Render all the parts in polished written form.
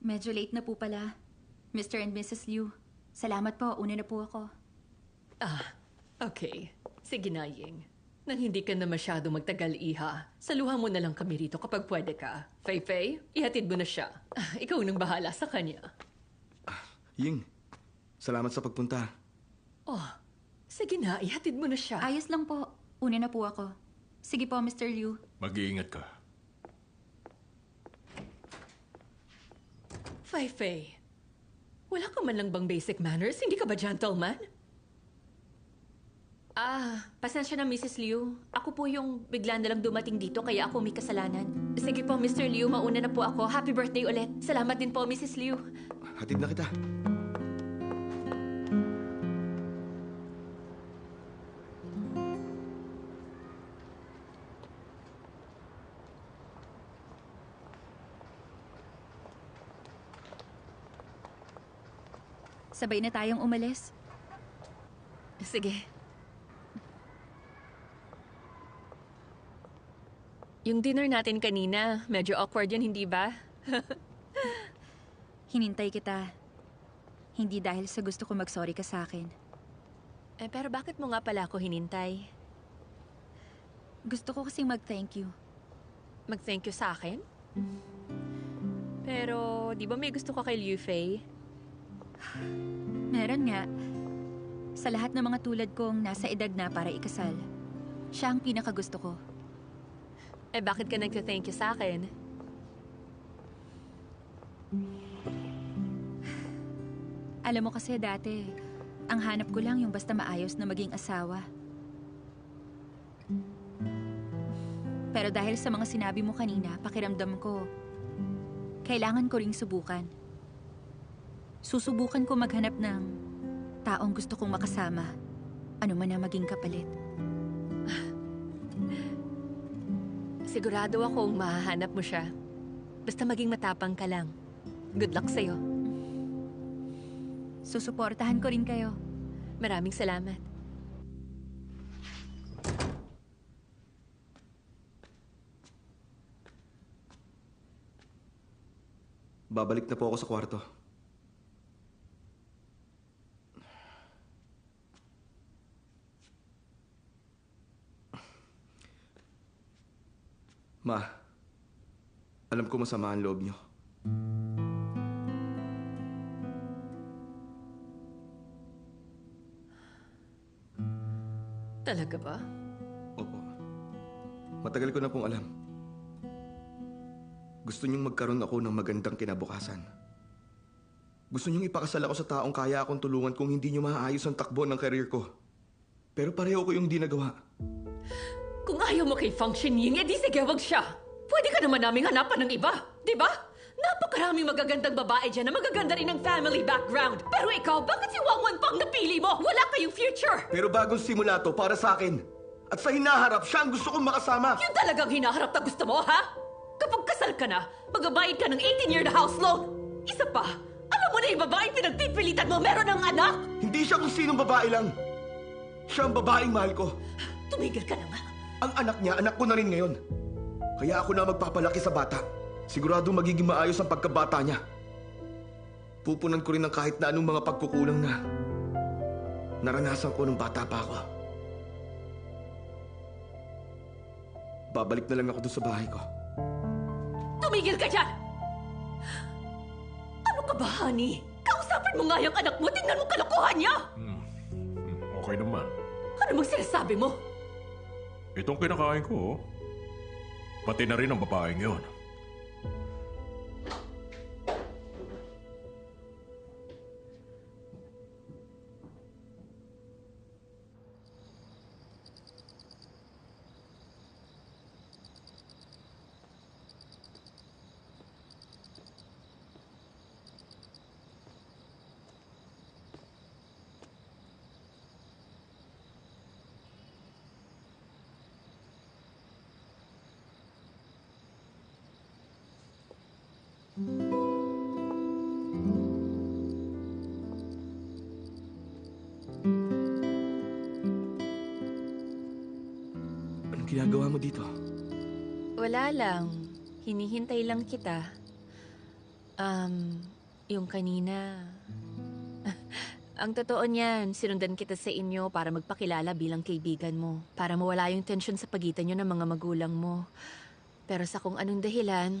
Medyo late na po pala. Mr. and Mrs. Liu. Salamat po, una na po ako. Okay. Sige na, Ying. Nang hindi ka na masyado magtagal, Iha, saluhan mo na lang kami rito kapag pwede ka. Fei, ihatid mo na siya. Ikaw nang bahala sa kanya. Ying, salamat sa pagpunta. Sige na, ihatid mo na siya. Ayos lang po. Una na po ako. Sige po, Mr. Liu. Mag-iingat ka. Fei, wala ka man lang bang basic manners? Hindi ka ba gentleman? Pasensya na, Mrs. Liu. Ako po yung bigla na lang dumating dito, kaya ako may kasalanan. Sige po, Mr. Liu, mauna na po ako. Happy birthday ulit. Salamat din po, Mrs. Liu. Hatid na kita. Sabay na tayong umalis. Sige. Yung dinner natin kanina, medyo awkward yun, hindi ba? Hinintay kita. Hindi dahil sa gusto ko mag-sorry ka sa akin. Pero bakit mo nga pala ako hinintay? Gusto ko kasing mag-thank you. Mag-thank you sa akin? Pero, di ba may gusto ka kay Liu Fei? Meron nga. Sa lahat ng mga tulad kong nasa edad na para ikasal, siya ang pinakagusto ko. Bakit ka nagte-thank you sa akin? Alam mo kasi dati, ang hanap ko lang yung basta maayos na maging asawa. Pero dahil sa mga sinabi mo kanina, pakiramdam ko, kailangan ko ring subukan. Susubukan ko maghanap ng taong gusto kong makasama, ano man ang maging kapalit. Sigurado akong mahahanap mo siya. Basta maging matapang ka lang. Good luck sa'yo. Susuportahan ko rin kayo. Maraming salamat. Babalik na po ako sa kwarto. Ma, alam ko masama ang loob niyo. Talaga ba? Opo. Matagal ko na pong alam. Gusto niyong magkaroon ako ng magandang kinabukasan. Gusto niyong ipakasal ako sa taong kaya akong tulungan kung hindi niyo maayos ang takbo ng career ko. Pero pareho ko yung di nagawa. Kung ayaw mo kay Function Ying, edi sige, wag siya. Pwede ka naman naming hanapan ng iba, di ba? Napakaraming magagandang babae dyan na magaganda rin ng family background. Pero ikaw, bakit si Wangwan pang napili mo? Wala kayong future! Pero bagong simula to para sa akin. At sa hinaharap, siya ang gusto kong makasama. Yun talagang hinaharap na gusto mo, ha? Kapag kasal ka na, magbabayad ka ng 18-year na house loan. Isa pa, alam mo na yung babaeng pinagpipilitan mo meron ng anak? Hindi siya kung sinong babae lang. Siya ang babaeng mahal ko. Tumigil ka na nga. Ang anak niya, anak ko na rin ngayon. Kaya ako na magpapalaki sa bata. Sigurado magiging maayos ang pagkabata niya. Pupunan ko rin ng kahit na anong mga pagkukulang na naranasan ko nung bata pa ako. Babalik na lang ako doon sa bahay ko. Tumigil ka dyan! Ano ka ba, honey? Kausapin mo nga yung anak mo. Tingnan mo kalokohan niya! Okay naman. Ano bang sinasabi mo? Itong kinakain ko, pati na rin ang babaeng yun. Anong ginagawa mo dito? Wala lang. Hinihintay lang kita. Yung kanina. Ang totoo niyan, sinundan kita sa inyo para magpakilala bilang kaibigan mo. Para mawala yung tensyon sa pagitan nyo ng mga magulang mo. Pero sa kung anong dahilan,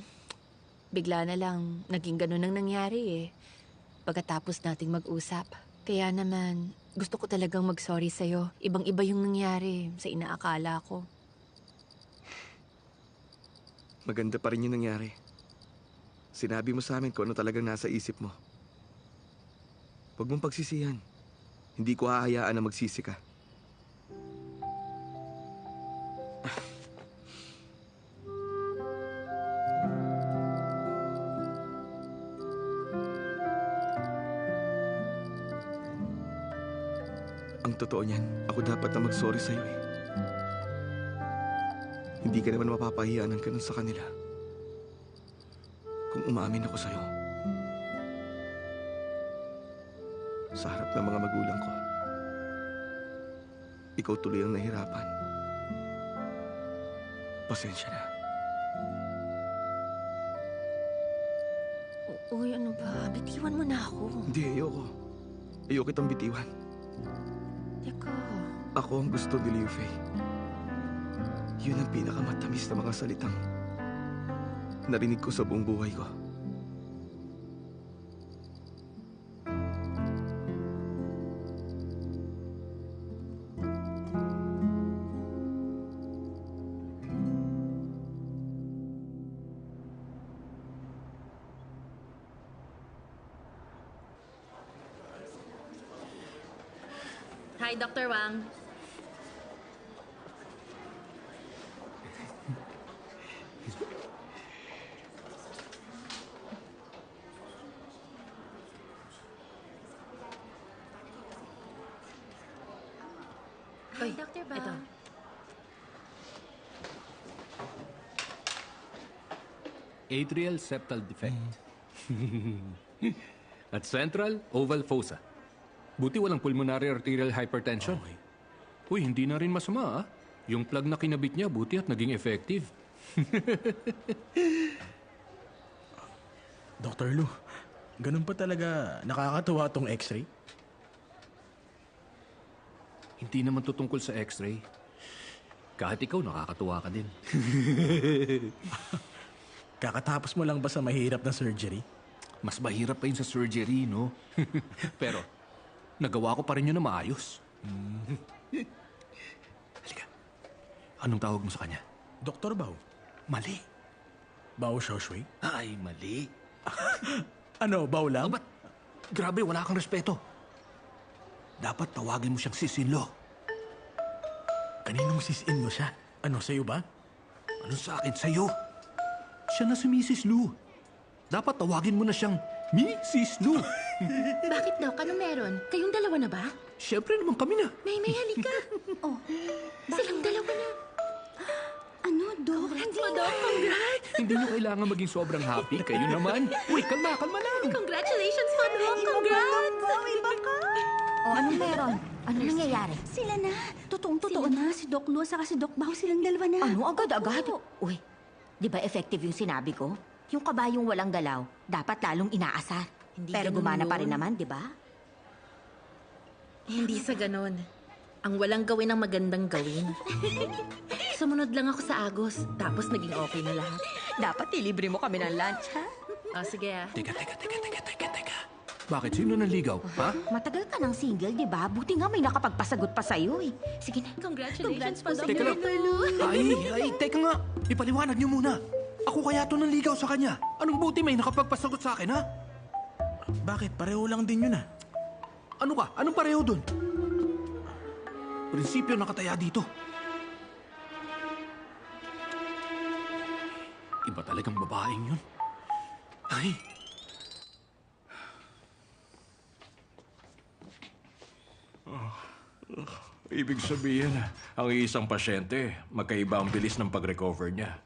bigla na lang naging ganun ang nangyari eh. Pagkatapos nating mag-usap. Kaya naman, gusto ko talagang mag-sorry sa'yo. Ibang-iba yung nangyari sa inaakala ko. Maganda pa rin yung nangyari. Sinabi mo sa amin kung ano talagang nasa isip mo. Huwag mong pagsisihan. Hindi ko hahayaan na magsisi ka. Ang totoo niyan, ako dapat na mag-sorry sa'yo eh. Hindi ka naman mapapahiya ng ganun sa kanila. Kung umaamin ako sa'yo. Sa harap ng mga magulang ko. Ikaw tuloy ang nahirapan. Pasensya na. Uy, ano ba? Bitiwan mo na ako. Hindi, ayoko. Ayoko kitang bitiwan. Teka. Ako ang gusto ni Liu Fei. Yun ang pinakamatamis na mga salitang narinig ko sa buong buhay ko. Hi, Dr. Wang. Hi, Dr. Bang. Ito. Atrial septal defect. At central oval fossa. Buti walang pulmonary arterial hypertension. Uy, hindi na rin masama ah. Yung plug na kinabit niya, buti at naging effective. Dr. Lu, ganun pa talaga nakakatuwa tong x-ray? Hindi naman to tungkol sa x-ray. Kahit ikaw, nakakatuwa ka din. Kakatapos mo lang ba sa mahirap na surgery? Mas mahirap pa yun sa surgery, no? Pero, nagawa ko pa rin yun na maayos. Halika. Anong tawag mo sa kanya? Dr. Bao? Mali. Bao Xiaoshui? Ay, mali. Ano, Bao lang? Ba't? Grabe, wala kang respeto. Dapat tawagin mo siyang Sisinlo. Kaninong sisin mo siya? Ano, sa'yo ba? Ano sa akin sa'yo? Siya na si Mrs. Lu. Dapat tawagin mo na siyang Mrs. Lu. Bakit, Doc? Ano meron? Kayong dalawa na ba? Siyempre naman kami na. May halika. Oh, silang dalawa na. Ano, Doc? Hindi Doc, congrats! Hindi nyo kailangan maging sobrang happy. Kayo naman. Uy, kalma lang. Congratulations po, Doc! Congrats! Iba ka! O, anong meron? Ano nangyayari? Sila na. Totoong-totoo na. Si Doc Lu at si Doc Bao silang dalawa na. Ano agad-agad? Uy, di ba effective yung sinabi ko? Yung kabayong walang galaw, dapat lalong inaasar. Hindi Pero ganun gumana pa rin yun. naman, di ba? Hindi sa ganon. Ang walang gawin ang magandang gawin. Sumunod lang ako sa Agos, tapos naging okay na lahat. Dapat ilibre mo kami ng lunch, ha? O, sige ah. Teka. Bakit? Sino nanligaw? Ha? Matagal ka ng single, di ba? Buti nga may nakapagpasagot pa sa'yo, eh. Sige na. Congratulations po, Teka lang. Ay, teka nga. Ipaliwanag niyo muna. Ako kaya to nanligaw sa kanya. Anong buti may nakapagpasagot sa akin, ha? Bakit? Pareho lang din yun ah. Ano ka? Anong pareho dun? Prinsipyo nakataya dito. Iba talagang babaeng yun. Ay, Ibig sabihin, ang isang pasyente, magkaiba ang bilis ng pag-recover niya.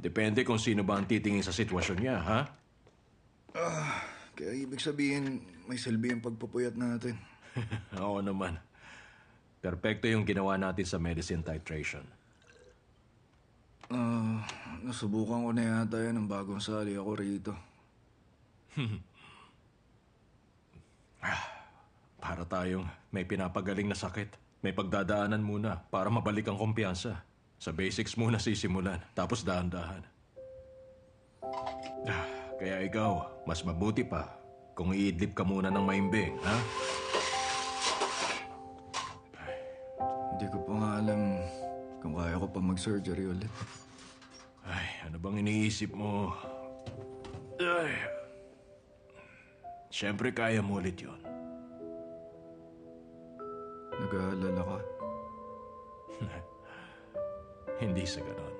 Depende kung sino ba ang titingin sa sitwasyon niya, ha? Kaya ibig sabihin, may silbi ang pagpupuyat natin. Oo naman. Perpekto yung ginawa natin sa medicine titration. Nasubukan ko na yata yan ng bagong sali ako rito. Para tayong may pinapagaling na sakit. May pagdadaanan muna para mabalik ang kumpiyansa. Sa basics muna sisimulan, tapos dahan-dahan. Kaya ikaw, mas mabuti pa kung iidlip ka muna ng maimbing, ha? Hindi ko pa nga alam kung kaya ko pa mag-surgery ulit. Ay, ano bang iniisip mo? Ay. Siyempre kaya mo ulit yun. Nag-aalala ka. Hindi sa ganon.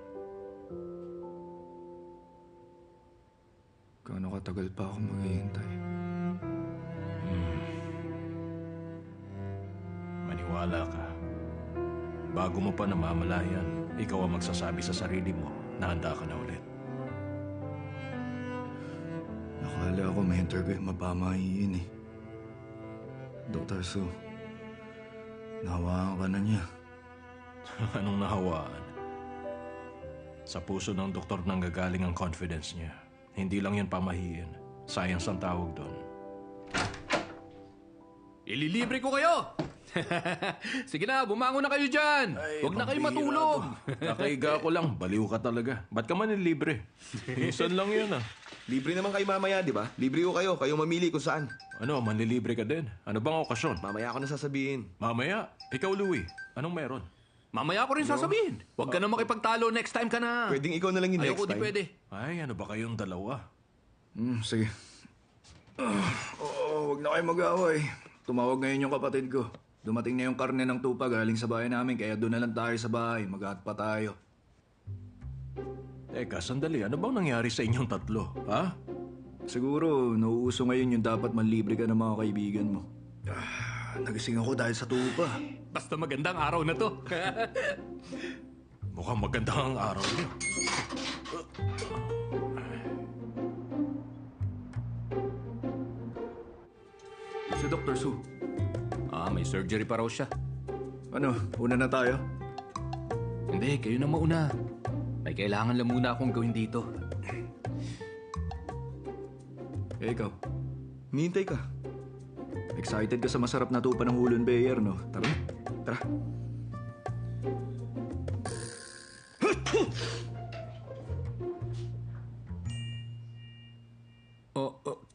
Gaano katagal pa ako maghihintay? Maniwala ka. Bago mo pa namamalayan, ikaw ang magsasabi sa sarili mo na handa ka na ulit. Akala ko may interview mapamahiin eh. Dr. Su, nahawaan ka na niya. Anong nahawaan? Sa puso ng doktor nang gagaling ang confidence niya. Hindi lang yan pamahiin. Science ang tawag doon. Ililibre ko kayo! Sige na, bumangon na kayo dyan! Huwag na kayo matulog! Nakaiga ko lang. Baliw ka talaga. Ba't ka man libre? Minsan lang yun ah. Libre naman kayo mamaya, di ba? Libre ko kayo. Kayo mamili kung saan. Ano, manlilibre ka din? Ano bang okasyon? Mamaya ako na sasabihin. Mamaya. Ikaw, Louie. Anong meron? Mamaya ko rin sasabihin. Huwag ka na makipagtalo, next time ka na. Pwedeng ikaw na lang yung Ayoko, next di time. pwede. Ay, ano ba kayong dalawa? Sige. Huwag na kayo mag-away. Tumawag ngayon yung kapatid ko. Dumating na yung karne ng tupa galing sa bahay namin, kaya doon na lang tayo sa bahay. Mag-aat pa tayo. Teka, sandali. Ano bang nangyari sa inyong tatlo? Ha? Siguro, nauuso ngayon yung dapat manlibre ka ng mga kaibigan mo. Nagising ako dahil sa tupa. Basta magandang araw na to. Mukhang maganda ang araw niyo. Si Dr. Su. May surgery pa raw siya. Ano, una na tayo? Hindi, kayo na mauna. May kailangan lang muna akong gawin dito. Ikaw, Nihintay ka. excited ka sa masarap na tupa ng Hulun Bayer, no? Tara. Tara.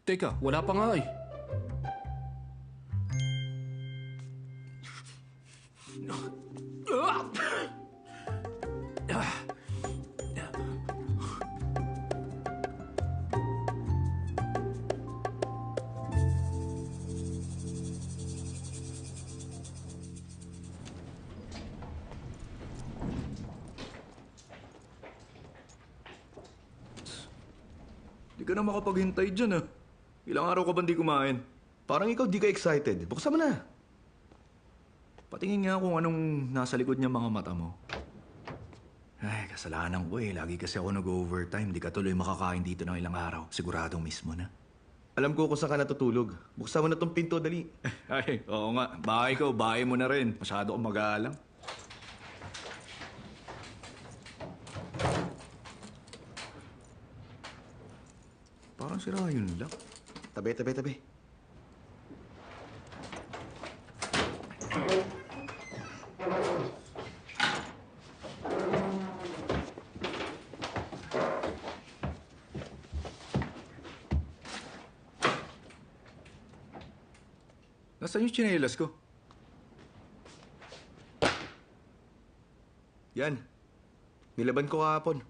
Teka, wala pa nga eh. Di ka na makapaghintay dyan, ah. Ilang araw ka ba di kumain? Parang ikaw di ka excited. Buksan mo na. Patingin nga kung anong nasa likod niya mga mata mo. Ay, kasalanan ko eh. Lagi kasi ako nag-overtime. Di ka tuloy makakain dito ng ilang araw. Siguradong miss mo na. Alam ko kung saan ka natutulog. Buksan mo na tong pinto, dali. Ay, oo nga. Bahay ko, bahay mo na rin. Masyado akong mag-aalang. Parang sira yun lang. Tabi, tabi, tabi. Nasaan yung tsinelas ko? Yan. Nilaban ko kahapon.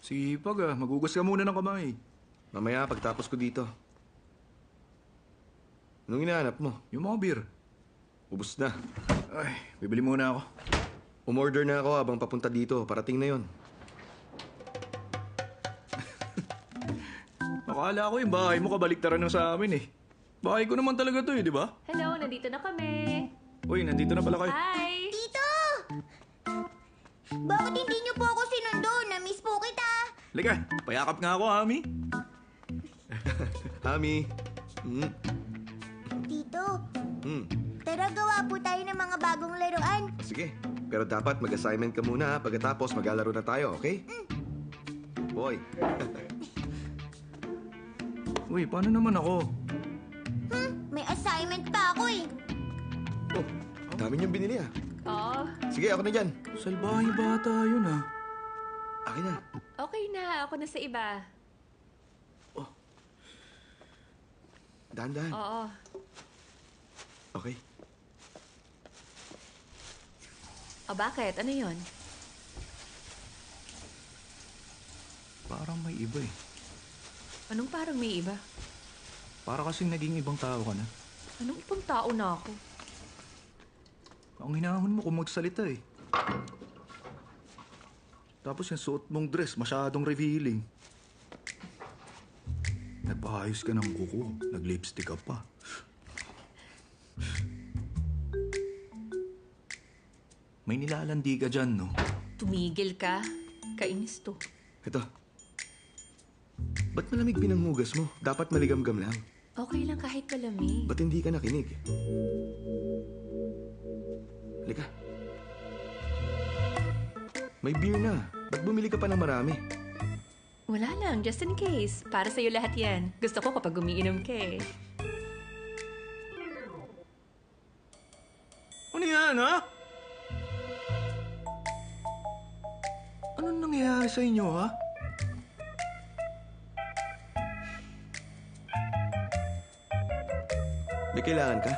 Sipag ah. Magugas ka muna ng kamay. Mamaya, pagtapos ko dito. Anong hinahanap mo? Yung mga beer. Ubus na. Ay, bibili muna ako. Umorder na ako habang papunta dito. Parating na yon. Akala ko yung bahay mo kabaliktaran ng sa amin eh. Bahay ko naman talaga to eh, di ba? Hello, nandito na kami. Uy, nandito na pala kayo. Hi! Tito! Bakit hindi niyo po ako sinundo? Na-miss po kita. Halika, payakap nga ako, Ami. Hami. Tito, Hmm. tara gawa po tayo ng mga bagong laruan. Sige, pero dapat mag-assignment ka muna ha. Pagkatapos maglalaro na tayo, okay? Boy. Uy, paano naman ako? May assignment pa ako eh. Oh, dami niyong binili ah. Oo. Sige, ako na dyan. Salbahe bata yun ah. Akin na. Okay na. Ako na sa iba. Dahan-dahan. Oo. Okay. O bakit? Ano yun? Parang may iba eh. Anong parang may iba? Para kasing naging ibang tao ka na. Anong ibang tao na ako? Ang hinahon mo kung magsalita eh. Tapos yung suot mong dress, masyadong revealing. Nagpaayos ka ng kuko, nag-lipstick ka pa. May nilalandi ka dyan, no? Tumigil ka. Kainis to. Ito. Ba't malamig pinanghugas mo? Dapat maligamgam lang. Okay lang kahit malamig. Ba't hindi ka nakinig? Halika. May beer na. Ba't bumili ka pa ng marami? Wala lang, just in case. Para sa'yo lahat yan. Gusto ko kapag umiinom ka eh. Ano yan, ha? Anong nangyayari sa inyo, ha? May kailangan ka?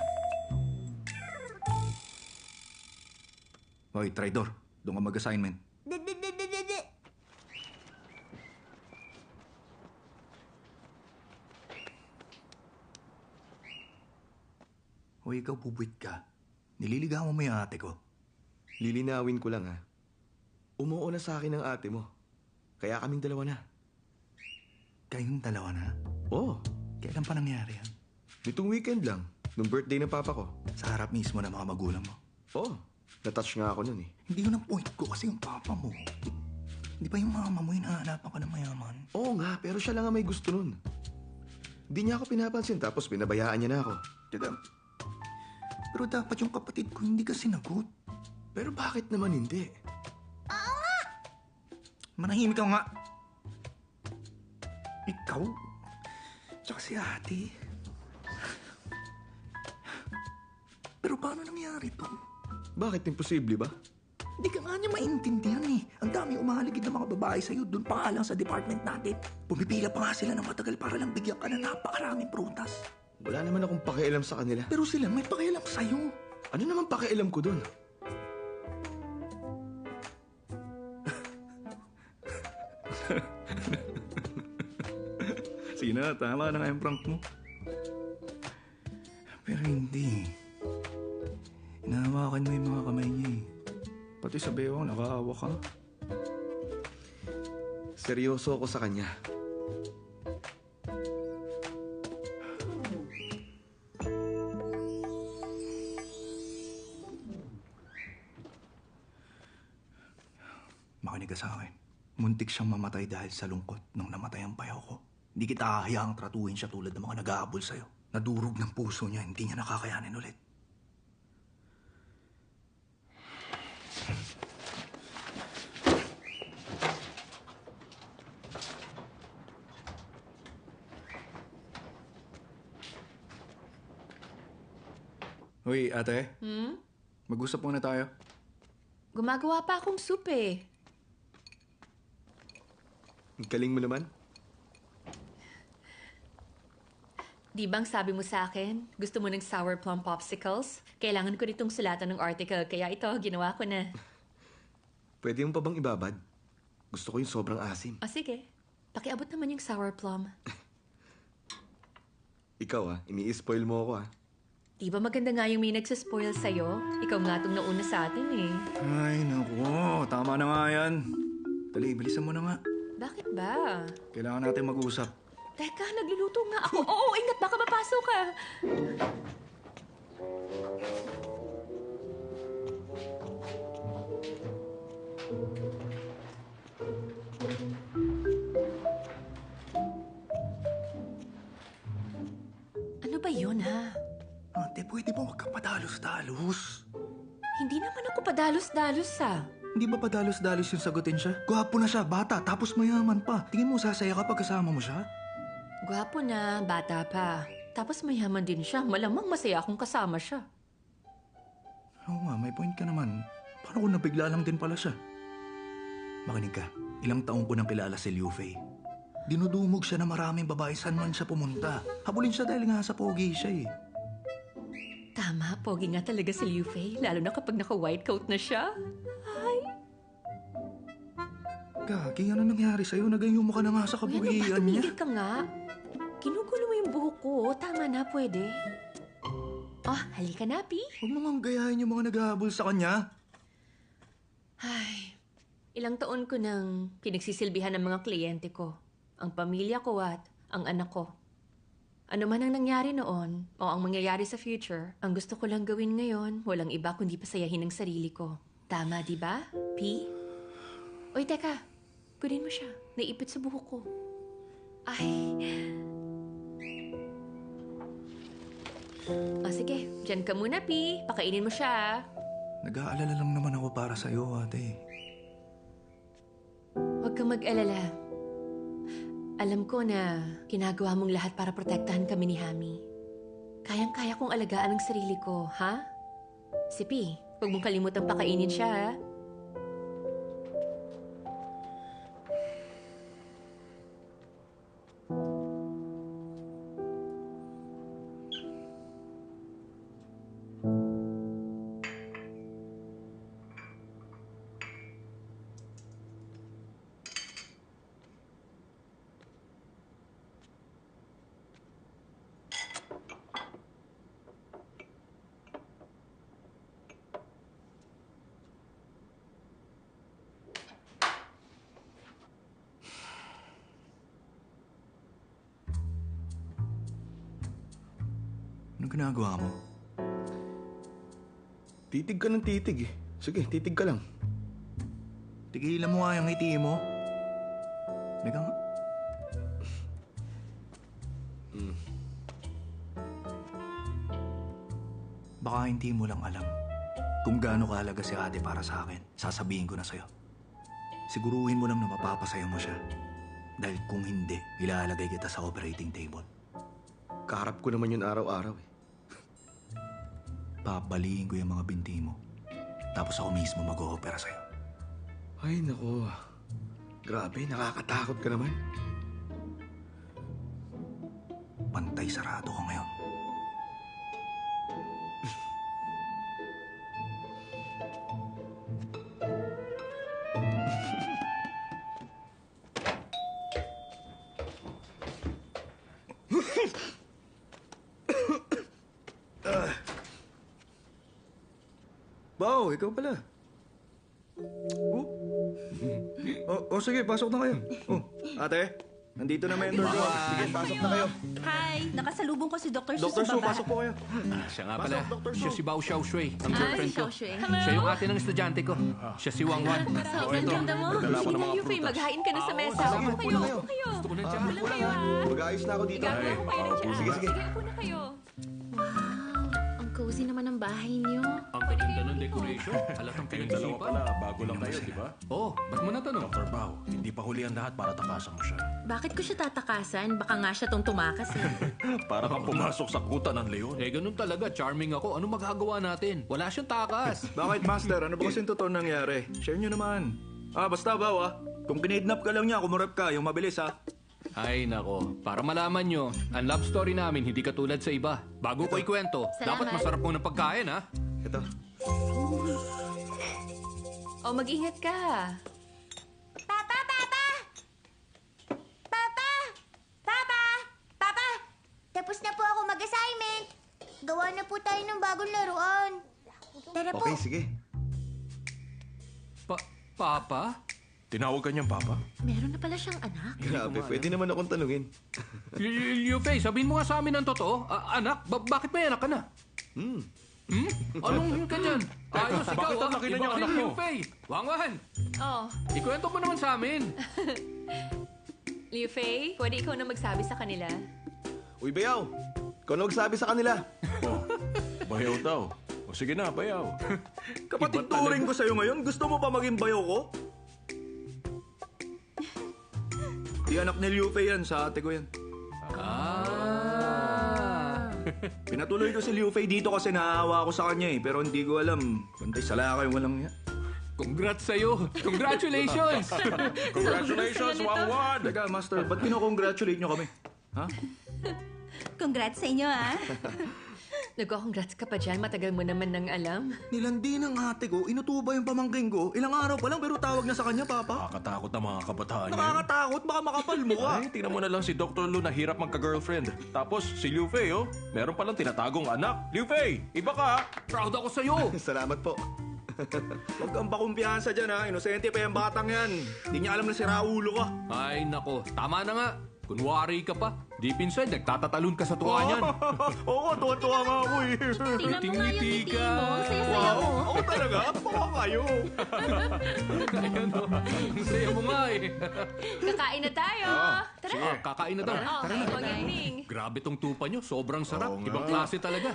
Hoy, traidor. Doon ka mag-assignment. Di. Hoy, ikaw bubuit ka. Nililigawan mo yung ate ko. Lilinawin ko lang ha. Umuo na sa akin ang ate mo. Kaya kaming dalawa na. Kayong dalawa na? Oo. Kailan pa nangyari yan? Nitong weekend lang. Nung birthday ng papa ko. Sa harap mismo ng mga magulang mo. Oo. Natouch nga ako nun eh. Hindi yun ang point ko kasi yung papa mo. Di ba yung mama mo hinahanapan ka ng mayaman? Oo nga, pero siya lang ang may gusto nun. Hindi niya ako pinapansin tapos pinabayaan niya na ako. Teka, pero dapat yung kapatid ko hindi ka sinagot. Pero bakit naman hindi? Manahimik ka nga. Ikaw? Tsaka si ate. Pero paano nangyari to? Bakit imposible ba? Hindi ka nga niya maintindihan eh. Ang dami umahaligid ng mga babae sa'yo doon pa nga lang sa department natin. Pumipila pa nga sila ng matagal para lang bigyan ka na napakaraming prutas. Wala naman akong pakialam sa kanila. Pero sila may pakialam sa'yo. Ano naman pakialam ko dun? Sige na, tama na nga yung prank mo. Pero hindi. Hinahawakan mo yung mga kamay niya eh. Pati sa bewang, nakaawa ka. Seryoso ako sa kanya. Makinig ka sa akin. Muntik siyang mamatay dahil sa lungkot nung namatay ang bayaw ko. Hindi kita hahayaang tratuhin siya tulad ng mga nag-aabol sa'yo. Nadurog ng puso niya, hindi niya nakakayanin ulit. Uy, ate. Mag-usap muna tayo. Gumagawa pa akong soup eh. Ang galing mo naman. Di bang sabi mo sa akin, gusto mo ng sour plum popsicles? Kailangan ko nitong sulatan ng article, kaya ito, ginawa ko na. Pwede mo pa bang ibabad? Gusto ko yung sobrang asim. O sige, pakiabot naman yung sour plum. Ikaw ini-spoil mo ako Di ba maganda nga yung may nagsaspoil sa'yo? Ikaw nga itong nauna sa atin eh. Ay, naku. Tama na nga yan. Dali, bilisan mo na nga. Bakit ba? Kailangan natin mag-usap. Teka, nagluluto nga ako. Oo, ingat, baka mapasok ka. Ano ba yun, ha? Ate, pwede ba huwag ka padalos-dalos? Naman ako padalos-dalos Hindi ba padalos-dalos yung sagutin siya? Gwapo na siya, bata, tapos mayaman pa. Tingin mo sasaya ka pag kasama mo siya? Gwapo na, bata pa. Tapos mayaman din siya. Malamang masaya akong kasama siya. Oo nga, may point ka naman. Paano kung nabigla lang din pala siya? Makinig ka, ilang taong ko nang kilala si Liu Fei. Dinudumog siya na maraming babae saan man siya pumunta. Habulin siya dahil nga sa pogi siya eh. Tama, pogi nga talaga si Liu Fei. Lalo na kapag naka-white coat na siya. Ay, Gagi, ano nangyari sa'yo? Nagayon mo ka na nga sa uy, ano ba? kabuhian niya. Tumigil ka nga. Ginugulo mo yung buhok ko. Tama na, pwede. Oh, halika na, Pi. Huwag mo ngang gayahin yung mga naghahabol sa kanya. Ay, ilang taon ko nang pinagsisilbihan ng mga kliyente ko. Ang pamilya ko at ang anak ko. Ano man ang nangyari noon o ang mangyayari sa future, ang gusto ko lang gawin ngayon, walang iba kundi pasayahin ang sarili ko. Tama, di ba, Pi? Uy, teka. Kunin mo siya. Naipit sa buhok ko. Ay. O sige, dyan ka muna, Pi. Pakainin mo siya. Nag-aalala lang naman ako para sa'yo, ate. Huwag kang mag-alala. Alam ko na ginagawa mong lahat para protektahan kami ni Hami. Kayang-kaya kong alagaan ang sarili ko, ha? Si Pi, huwag mong kalimutang pakainin siya, ha? Anong ginagawa mo? Titig ka ng titig eh. Sige, titig ka lang. Tigilan mo nga yung ngiti mo. Halika nga. Baka hindi mo lang alam kung gaano kahalaga si ate para sa akin. Sasabihin ko na sa'yo. Siguruhin mo lang na mapapasaya mo siya. Dahil kung hindi, ilalagay kita sa operating table. Kaharap ko naman yun araw-araw eh. Papalihin ko yung mga binti mo. Tapos ako mismo mag-o-opera sa'yo. Ay, nako. Grabe, nakakatakot ka naman. Pantay sarado ko ngayon. Bao, ikaw pala. Oh, sige, pasok na kayo. Oh, ate, nandito na mentor ko. Sige, pasok na kayo. Hi! Nakasalubong ko si Dr. Su Dr. sa Su, baba. pasok po kayo. Siya nga pala. Pasok, Dr. Su. Siya si Bao Xiaoshui, ang girlfriend ko. Xiaoshui. Siya yung ate ng estudyante ko. Siya si Wang Wan. Sobrang ganda mo. Sige na, Liu Fei, maghain ka na sa mesa. salamat. Upo kayo, Upo upo kayo. Gusto ko na dyan. Upo lang kayo, ha? Mag-aayos na ako dito. Gagawa ko kayo ng Sige, sige. upo na kayo. Ang cozy naman ang bahay niyo. Ang ganda ng decoration. Halatang pinag-isipan. Bago lang kayo, di ba? Oh, ba't mo natanong? Dr. Bao, hindi pa huli ang lahat para takasan mo siya. Bakit ko siya tatakasan? Baka nga siya tong tumakas eh. Para kang pumasok sa kuta ng leon. Eh, ganun talaga. Charming ako. Anong magagawa natin? Wala siyang takas. Bakit, Master? Ano ba kasing totoo nangyari? Share nyo naman. Basta ba, Kung kinidnap ka lang niya, kumurap ka, yung mabilis, ha? Ay, nako. Para malaman nyo, ang love story namin hindi katulad sa iba. Bago ko ikwento, dapat masarap mo ng pagkain, ha? Ito. O, mag-ingat ka. Papa! Papa! Papa! Papa! Papa! Tapos na po ako mag-assignment. Gawa na po tayo ng bagong laruan. Tara po. Okay, sige. Papa? Tinawag ka niyang papa? Meron na pala siyang anak. Grabe, pwede naman akong tanungin. Liu Fei, sabihin mo nga sa amin ng totoo. Anak, bakit may anak ka na? Anong yun ka dyan? Ayos ikaw, bakit ang laki na niyang anak mo? Liu Fei, Wang, Oh, ikwento mo naman sa amin. Liu Fei, pwede ikaw na magsabi sa kanila. Uy, Bayaw! Ikaw na magsabi sa kanila. Oh, bayaw daw. O sige na, bayaw. Kapatid Iba talaga. turing ko sa'yo ngayon, gusto mo pa maging bayo ko? Di anak ni Liu Fei yan, sa ate ko yan. Pinatuloy ko si Liu Fei dito kasi naawa ako sa kanya eh. Pero hindi ko alam. Bantay sala kayo, walang niya. Congrats sa'yo! Congratulations! Congratulations, Wangwan! Teka, Master, ba't kino-congratulate nyo kami? Ha? Congrats sa inyo, ah. Nag-congrats ka pa dyan, matagal mo naman nang alam. Nilandi ng ate ko, inutuba yung pamangking ko. Ilang araw pa lang pero tawag na sa kanya, Papa. Nakakatakot ang mga kabataan niya. Nakakatakot, baka makapal mo ka. Ay, tingnan mo na lang si Dr. Lu na hirap magka-girlfriend. Tapos si Liu Fei, oh, meron palang tinatagong anak. Liu Fei, iba ka! Proud ako sa'yo! Salamat po. Huwag kang pakumpiyansa dyan ha, inosente pa yung batang yan. Hindi niya alam na si Raulo ka. Ay, nako. Tama na nga. Kunwari ka pa. Deep inside, nagtatatalon ka sa tuwa niyan. Oo, tuwa-tuwa nga ako eh. Tingnan mo nga yung Ngiti-ngiti ngiti ka. mo. Ang saya-saya mo. Oo talaga, baka kayo. Ayan o. Ang saya mo nga eh. Kakain na tayo! Tara! Kakain na daw. Oh, magaling. Grabe tong tupa nyo. Sobrang sarap. Oo nga. Ibang klase talaga.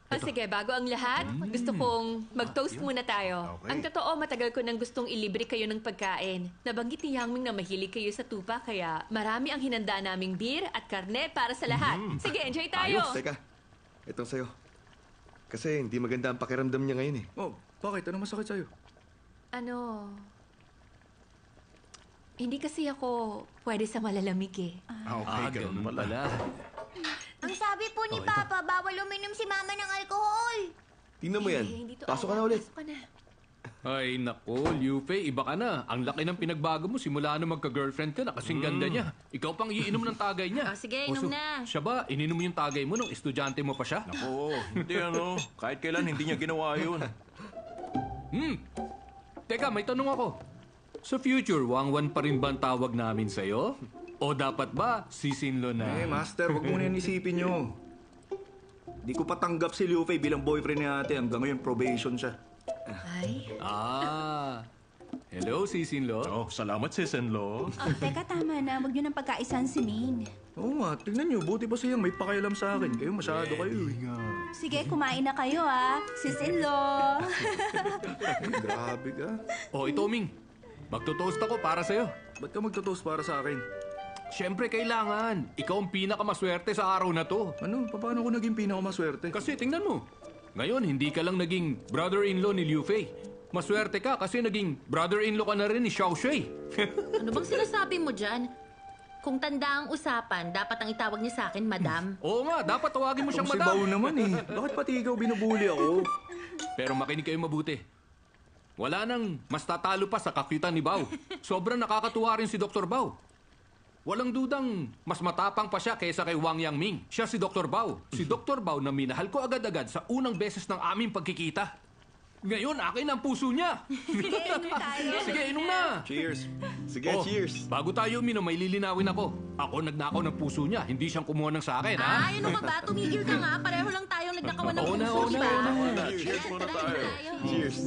Sige, bago ang lahat, gusto kong mag-toast muna tayo. Okay. Ang totoo, matagal ko nang gustong ilibre kayo ng pagkain. Nabanggit ni Yang Ming na mahilig kayo sa tupa, kaya marami ang hinanda naming beer at karne para sa lahat. Sige, enjoy tayo! Teka, itong sa'yo. Kasi hindi maganda ang pakiramdam niya ngayon eh. Oh, bakit? Ano masakit sa'yo? Ano... Hindi kasi ako pwede sa malalamig eh. Ganun pala. Ang sabi po ni Papa, bawal uminom si Mama ng alkohol. Tingnan mo yan. Hindi to Pasok ka ayaw. na ulit. Pasok ka na. Ay, nako, Liu Fei, iba ka na. Ang laki ng pinagbago mo simula na magka-girlfriend ka na kasing ganda niya. Ikaw pang iinom ng tagay niya. Sige, O, inom na. Siya ba, ininom mo yung tagay mo nung estudyante mo pa siya? Oo, hindi ano. Kahit kailan hindi niya ginawa yun. Teka, may tanong ako. Sa future, Wangwan pa rin ba ang tawag namin sa'yo? O dapat ba, sisinlo na? Master, wag mo na yan isipin nyo. Di ko patanggap si Liu Fei bilang boyfriend ni ate. Hanggang ngayon, probation siya. Ay, Hello, sisinlo? Oh, salamat, Sisenlo. Teka, tama na. Huwag nyo nang pagkaisan si Ming. Oo nga, tignan nyo. Buti pa siyang may pakialam sa akin. Kayo masyado kayo eh. Sige, kumain na kayo, ah. Sis-in-law. Grabe ka. O, ito, Ming. Magtotoast ako para sa'yo. Ba't ka magtotoast para sa akin? Siyempre, kailangan. Ikaw ang pinakamaswerte sa araw na to. Ano? Paano ko naging pinakamaswerte? Kasi tingnan mo, ngayon hindi ka lang naging brother-in-law ni Liu Fei. Maswerte ka kasi naging brother-in-law ka na rin ni Xiao Shui. Ano bang sinasabi mo dyan? Kung tanda ang usapan, dapat ang itawag niya sa akin, madam. Oo nga, dapat tawagin mo siyang Kung si madam. Bao naman eh. Bakit pati ikaw binubuli ako? Pero makinig kayo mabuti. Wala nang mas tatalo pa sa kakyutan ni Bao. Sobrang nakakatuwa rin si Dr. Bao. Walang dudang mas matapang pa siya kaysa kay Wang Yangming. Siya si Dr. Bao. Si Dr. Bao na minahal ko agad-agad sa unang beses ng aming pagkikita. Ngayon, akin ang puso niya. Sige, inom tayo. Sige, inom na. Cheers. Sige, Oh, cheers. Bago tayo uminom, may lilinawin ako. Ako nagnakaw ng puso niya, hindi siyang kumuha ng sa akin, ha? Ay, ano ka ba? Tumigil ka nga. Pareho lang tayong nagnakawan ng Oo na, puso, oo di na, ba? oo na. Cheers muna tayo. Cheers.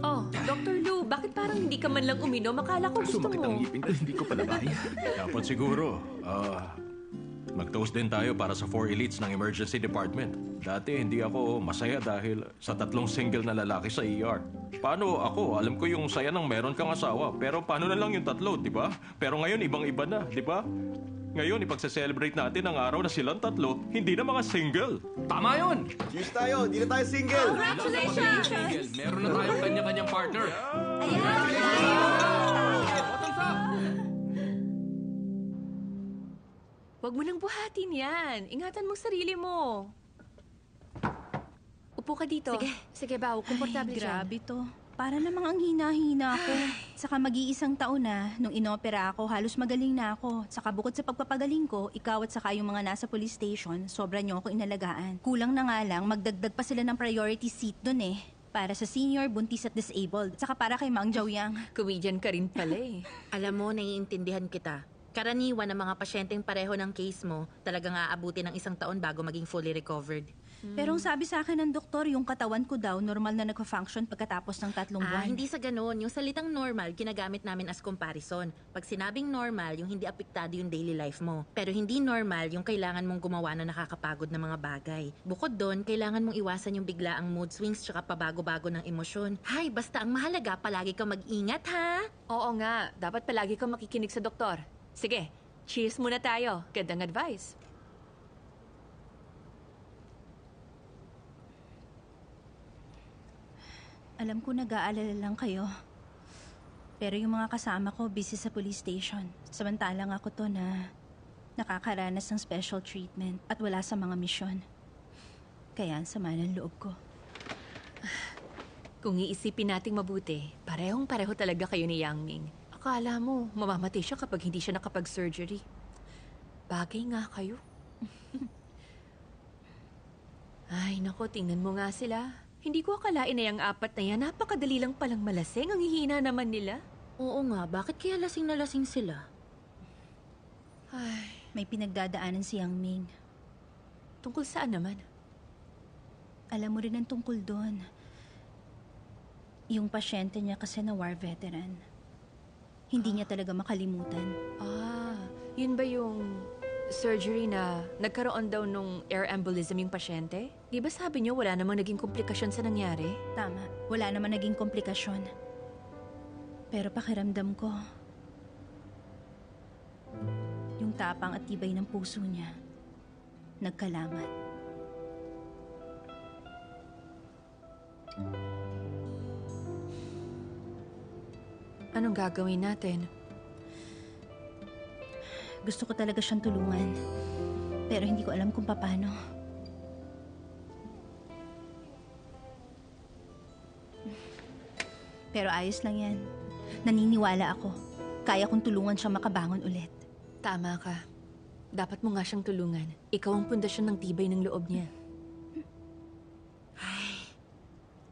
oh, Dr. Lu, bakit parang hindi ka man lang uminom? Akala ko gusto Sumakit ang mo. ngipin ko, hindi ko pala kaya. Dapat siguro, mag-toast din tayo para sa 4 elites ng emergency department. Dati hindi ako masaya dahil sa 3 single na lalaki sa ER. Paano ako? Alam ko yung saya ng meron kang asawa. Pero paano na lang yung 3, di ba? Pero ngayon, ibang-iba na, di ba? Ngayon, ipagsa-celebrate natin ang araw na silang 3, hindi na mga single. Tama yun! Cheers tayo. Hindi na tayo single. Congratulations! Meron na tayong kanya-kanyang partner. Huwag mo nang buhatin yan. Ingatan mo sarili mo. Upo ka dito. Sige, Bao. Komportable Ay, dyan. grabe to. Para namang ang hina-hina ko. Saka mag-iisang taon na, nung inopera ako, halos magaling na ako. Saka bukod sa pagpapagaling ko, ikaw at saka yung mga nasa police station, sobra niyo ako inalagaan. Kulang na nga lang, magdagdag pa sila ng priority seat dun eh. Para sa senior, buntis at disabled. Saka para kay Mang Jowyang. Comedian ka rin pala eh. Alam mo, naiintindihan kita. Karaniwan ng mga pasyenteng pareho ng case mo, talagang aabuti ng 1 taon bago maging fully recovered. Pero ang sabi sa akin ng doktor, yung katawan ko daw, normal na nagka-function pagkatapos ng 3 buwan. Hindi sa ganun. Yung salitang normal, ginagamit namin as comparison. Pag sinabing normal, yung hindi apektado yung daily life mo. Pero hindi normal yung kailangan mong gumawa na nakakapagod na mga bagay. Bukod doon, kailangan mong iwasan yung biglaang mood swings tsaka pabago-bago ng emosyon. Hay, basta ang mahalaga, palagi kang mag-ingat, ha? Oo nga, dapat palagi kang makikinig sa doktor. Sige, cheers muna tayo. Gandang advice. Alam ko nag-aalala lang kayo. Pero yung mga kasama ko busy sa police station. Samantalang ako to na nakakaranas ng special treatment at wala sa mga misyon. Kaya ang sama ng loob ko. Kung iisipin nating mabuti, parehong-pareho talaga kayo ni Yang Ming. Akala mo, mamamatay siya kapag hindi siya nakapag-surgery. Bagay nga kayo. Ay, nako, tingnan mo nga sila. Hindi ko akalain na yung 4 na yan, napakadali lang palang malasing. Ang hihina naman nila. Oo nga, bakit kaya lasing na lasing sila? Ay, May pinagdadaanan si Yang Ming. tungkol saan naman? Alam mo rin ang tungkol doon. Yung pasyente niya kasi na war veteran. Hindi niya talaga makalimutan. Yun ba yung surgery na nagkaroon daw nung air embolism yung pasyente? Di ba sabi niyo wala namang naging komplikasyon sa nangyari? Tama, wala naman naging komplikasyon. Pero pakiramdam ko, yung tapang at tibay ng puso niya, nagkalamat. Anong gagawin natin? Gusto ko talaga siyang tulungan. Pero hindi ko alam kung paano. Pero ayos lang yan. Naniniwala ako. Kaya kong tulungan siya makabangon ulit. Tama ka. Dapat mo nga siyang tulungan. Ikaw ang pundasyon ng tibay ng loob niya.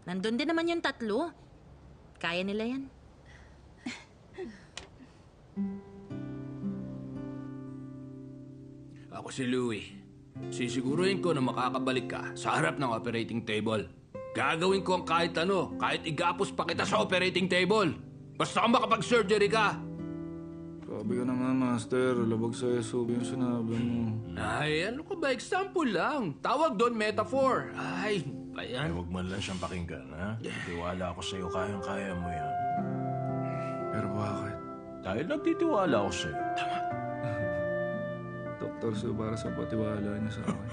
Nandun din naman yung 3. Kaya nila yan. Ako si Louie. Sisiguruhin ko na makakabalik ka sa harap ng operating table. Gagawin ko ang kahit ano, kahit igapos pa kita sa operating table. Basta kung makapag-surgery ka. Grabe ka naman, Master. Labag sa SOB yung sinabi mo. Ay, ano ka ba? Example lang. Tawag doon metaphor. Ay, Ay, ayan. huwag man lang siyang pakinggan, ha? Tiwala ako sa'yo, kayang-kaya mo yan. Pero bakit? Dahil nagtitiwala ako sa'yo. Doktor Sue, para sa patiwala niya sa akin.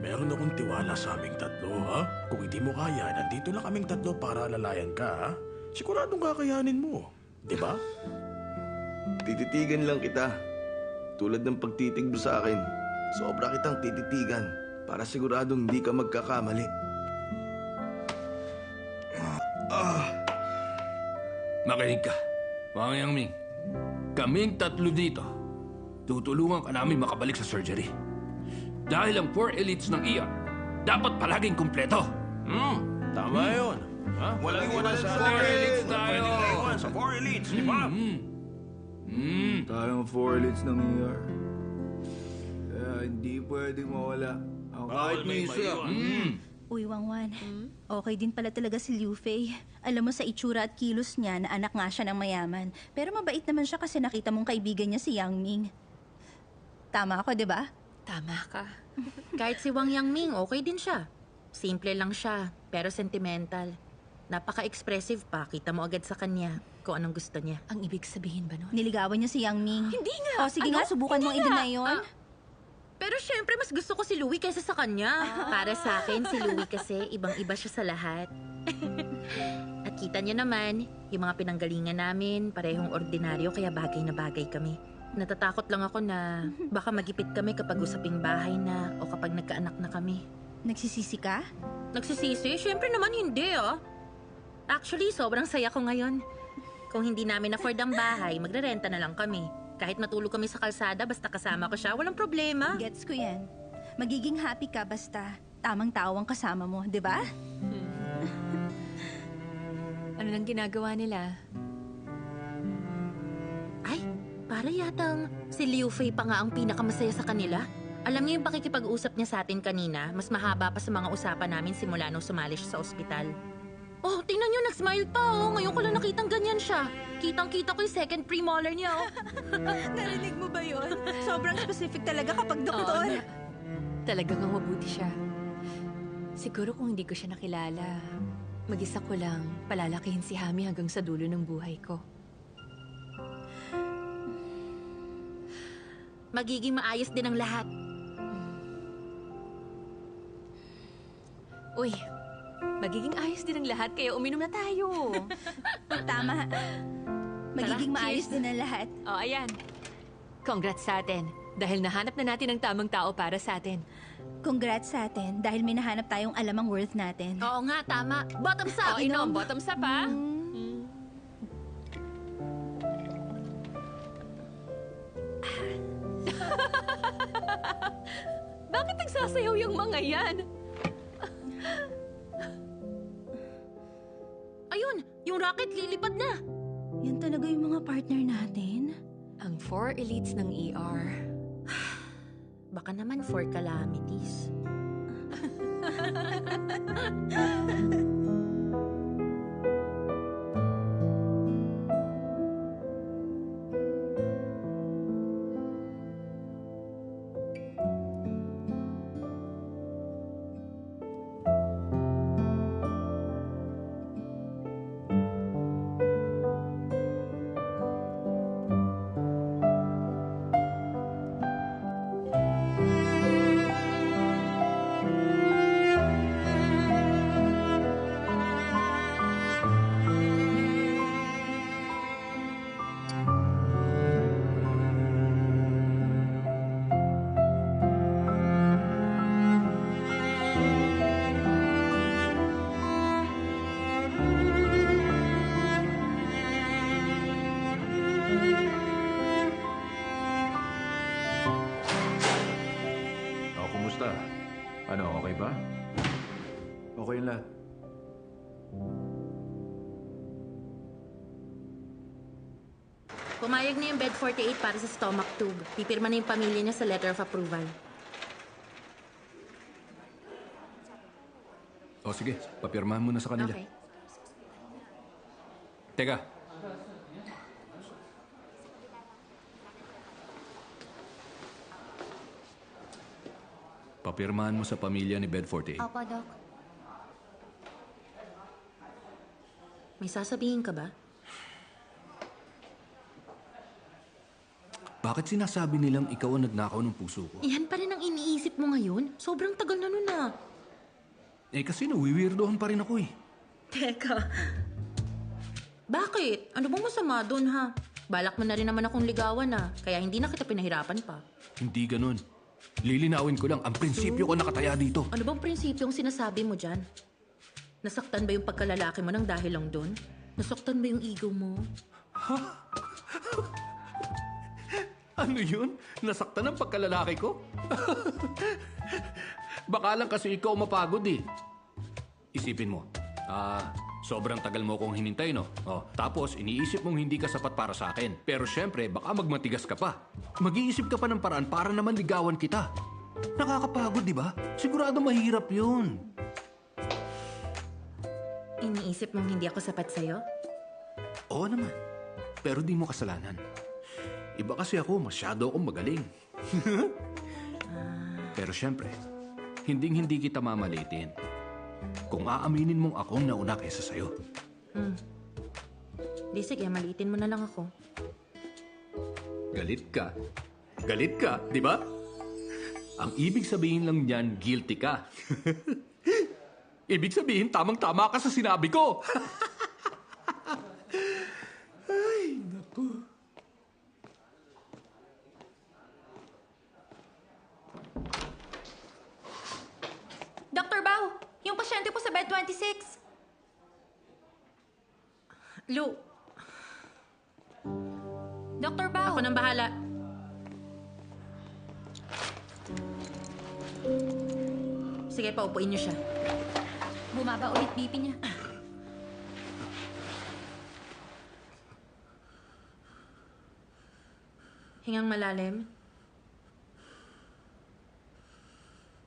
Meron akong tiwala sa aming 3, ha? Kung hindi mo kaya, nandito lang kaming 3 para alalayan ka, ha? Siguradong kakayanin mo. Di ba? Tititigan lang kita. Tulad ng pagtitig mo sa akin. Sobra kitang tititigan para siguradong hindi ka magkakamali. Makinig ka. Wang Yang Ming, kaming 3 dito, tutulungan ka namin makabalik sa surgery. Dahil ang 4 elites ng ER, dapat palaging kumpleto. Tama yun. Ha? Walang iwanan sa 4 elites tayo. Pwede na iwan sa 4 elites, di ba? Tayong 4 leads ng ER. Kaya hindi pwedeng mawala. Ang kahit may isa. Uy, Wangwan. Okay din pala talaga si Liu Fei. Alam mo sa itsura at kilos niya na anak nga siya ng mayaman. Pero mabait naman siya kasi nakita mong kaibigan niya si Yang Ming. Tama ako, di ba? Tama ka. Kahit si Wang Yang Ming, okay din siya. Simple lang siya, pero sentimental. Napaka-expressive pa, kita mo agad sa kanya kung anong gusto niya. Ang ibig sabihin ba nun? Niligawan niya si Yang Ming. Hindi nga! O sige nga, subukan mong i-deny yun. Pero syempre, mas gusto ko si Louie kaysa sa kanya. Para sa akin, si Louie kasi ibang-iba siya sa lahat. At kita niya naman, yung mga pinanggalingan namin, parehong ordinaryo kaya bagay na bagay kami. Natatakot lang ako na baka magipit kami kapag usaping bahay na o kapag nagkaanak na kami. Nagsisisi ka? Nagsisisi? Syempre naman hindi, oh. Actually, sobrang saya ko ngayon. Kung hindi namin afford ang bahay, magrerenta na lang kami. Kahit matulog kami sa kalsada, basta kasama ko siya, walang problema. Gets ko yan. Magiging happy ka basta tamang tao ang kasama mo, di ba? Ano nang ginagawa nila? Ay, para yatang si Liu Fei pa nga ang pinakamasaya sa kanila. Alam niyo yung pakikipag-usap niya sa atin kanina, mas mahaba pa sa mga usapan namin simula nung sumali siya sa ospital. Oh, tingnan niyo, nag-smile pa oh. Ngayon ko lang nakitang ganyan siya. Kitang-kita ko yung second premolar niya oh. Narinig mo ba yun? Sobrang specific talaga kapag doktor. Oo, talagang mabuti siya. Siguro kung hindi ko siya nakilala, mag-isa ko lang palalakihin si Hami hanggang sa dulo ng buhay ko. Magiging maayos din ang lahat. Uy, magiging ayos din ang lahat kaya uminom na tayo. Tama. Magiging Tara, maayos cheers. din ang lahat. Oh, ayan. Congrats sa atin. Dahil nahanap na natin ang tamang tao para sa atin. Congrats sa atin dahil may nahanap tayong alamang worth natin. Oo nga, tama. Bottoms up, Oh, inom. Bottoms up, ha? Bakit nagsasayaw yung mga yan? Ayun, yung rocket lilipad na. Yan talaga yung mga partner natin. Ang 4 elites ng ER. Baka naman for calamities. Oh, kumusta? Ano, okay ba? Okay lang. Pumayag na yung bed 48 para sa stomach tube. Pipirma na yung pamilya niya sa letter of approval. O sige, papirmahan mo na sa kanila. Okay. Teka. Papirmahan mo sa pamilya ni Bed 48. Opo, Doc. May sasabihin ka ba? Bakit sinasabi nilang ikaw ang nagnakaw ng puso ko? Yan pa rin ang iniisip mo ngayon? Sobrang tagal na nun ah. Eh kasi nawiwirdohan pa rin ako eh. Teka. Bakit? Ano bang masama doon ha? Balak mo na rin naman akong ligawan na, kaya hindi na kita pinahirapan pa. Hindi ganun. Lilinawin ko lang, ang prinsipyo ko nakataya dito. Ano bang prinsipyong sinasabi mo dyan? Nasaktan ba yung pagkalalaki mo nang dahil lang doon? Nasaktan ba yung ego mo? Ano yun? Nasaktan ang pagkalalaki ko? Baka lang kasi ikaw mapagod eh. Isipin mo, sobrang tagal mo kong hinintay, no? Oh, tapos, iniisip mong hindi ka sapat para sa akin. Pero syempre, baka magmatigas ka pa. Mag-iisip ka pa ng paraan para naman ligawan kita. Nakakapagod, di ba? Sigurado mahirap yun. Iniisip mong hindi ako sapat sa'yo? Oo naman. Pero di mo kasalanan. Iba kasi ako, masyado akong magaling. Pero syempre, hindi kita mamalitin. Kung aaminin mong akong nauna kaysa sa'yo. Di sige, maliitin mo na lang ako. Galit ka. Galit ka, di ba? Ang ibig sabihin lang niyan, guilty ka. Ibig sabihin, tamang-tama ka sa sinabi ko. Ay, naku. Dr. Bao, yung pasyente po sa bed 26. Lu, Dr. Bao. ako nang bahala. Sige, paupuin niyo siya. Bumaba ulit BP niya. Hingang malalim.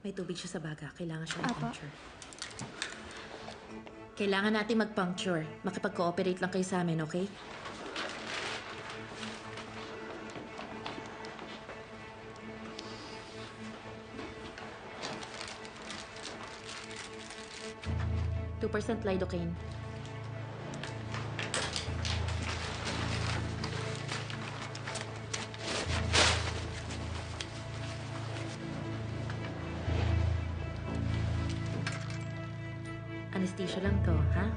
May tubig siya sa baga. Kailangan siya Apo. mag-puncture. Kailangan natin mag-puncture. Makipag-cooperate lang kayo sa amin, okay? % lidocaine. Anesthesia lang to, ha?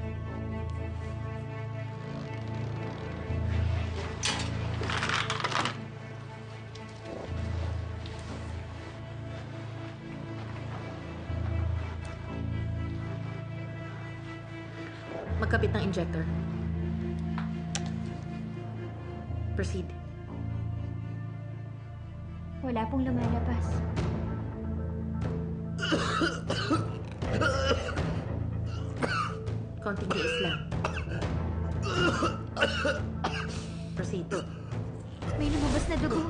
Magkabit ng injector. Proceed. Wala pong lumalabas. Konting tiis lang. Proceed. May lumabas na dugo.